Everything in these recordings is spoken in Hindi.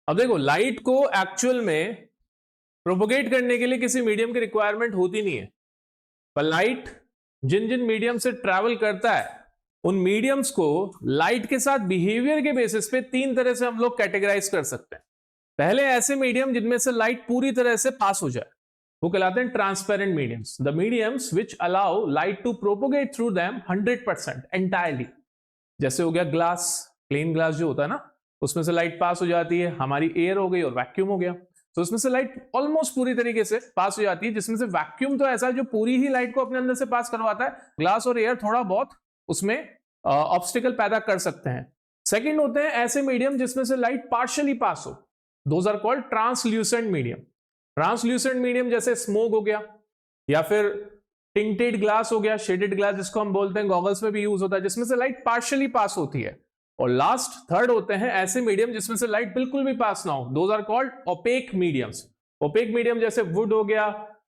अब देखो, लाइट को एक्चुअल में प्रोपोगेट करने के लिए किसी मीडियम की रिक्वायरमेंट होती नहीं है, पर लाइट जिन जिन मीडियम से ट्रैवल करता है उन मीडियम्स को लाइट के साथ बिहेवियर के बेसिस पे तीन तरह से हम लोग कैटेगराइज कर सकते हैं। पहले ऐसे मीडियम जिनमें से लाइट पूरी तरह से पास हो जाए, वो कहलाते हैं transparent mediums, the mediums which allow light to propagate through them 100% entirely. जैसे हो गया ग्लास, प्लेन ग्लास जो होता है ना, उसमें से लाइट पास हो जाती है। हमारी एयर हो गई और वैक्यूम हो गया, तो उसमें से लाइट ऑलमोस्ट पूरी तरीके से पास हो जाती है, जिसमें से वैक्यूम तो ऐसा है जो पूरी ही लाइट को अपने अंदर से पास करवाता है। ग्लास और एयर थोड़ा बहुत उसमें ऑब्स्टिकल पैदा कर सकते हैं। सेकंड होते हैं ऐसे मीडियम जिसमें से लाइट पार्शियली पास हो, those are called translucent medium. Translucent medium जैसे स्मोक हो गया, या फिर टिंटेड ग्लास हो गया, शेडेड ग्लास जिसको हम बोलते हैं, गॉगल्स में भी यूज होता है, जिसमें से लाइट पार्शियली पास होती है। और लास्ट थर्ड होते हैं ऐसे मीडियम जिसमें से लाइट बिल्कुल भी पास ना हो, those are called opaque mediums. Opaque medium जैसे वुड हो गया,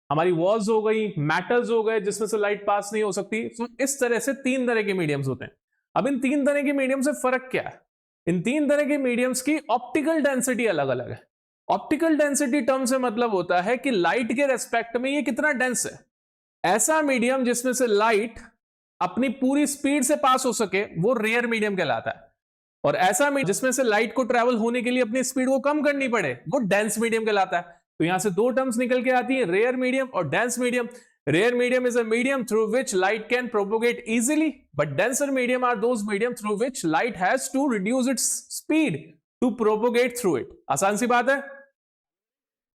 हमारी वॉल्स हो गई, मेटल्स हो गए, जिसमें से लाइट पास नहीं हो सकती। तो इस तरह से तीन तरह के मीडियम्स होते हैं। अब इन तीन तरह के मीडियम से फर्क क्या है? इन तीन तरह के मीडियम्स की ऑप्टिकल डेंसिटी अलग अलग है। ऑप्टिकल डेंसिटी टर्म से मतलब होता है कि लाइट के रेस्पेक्ट में ये कितना डेंस है। ऐसा मीडियम जिसमें से लाइट अपनी पूरी स्पीड से पास हो सके वो रेयर मीडियम कहलाता है, और ऐसा मीडियम जिसमें से लाइट को ट्रैवल होने के लिए अपनी स्पीड को कम करनी पड़े वो डेंस मीडियम कहलाता है। तो यहां से दो टर्म्स निकल के आती है, रेयर मीडियम और dense medium. Rare medium is a medium through which light can propagate easily, but denser medium are those medium through which light has to reduce its speed to propagate through it. आसान सी बात है।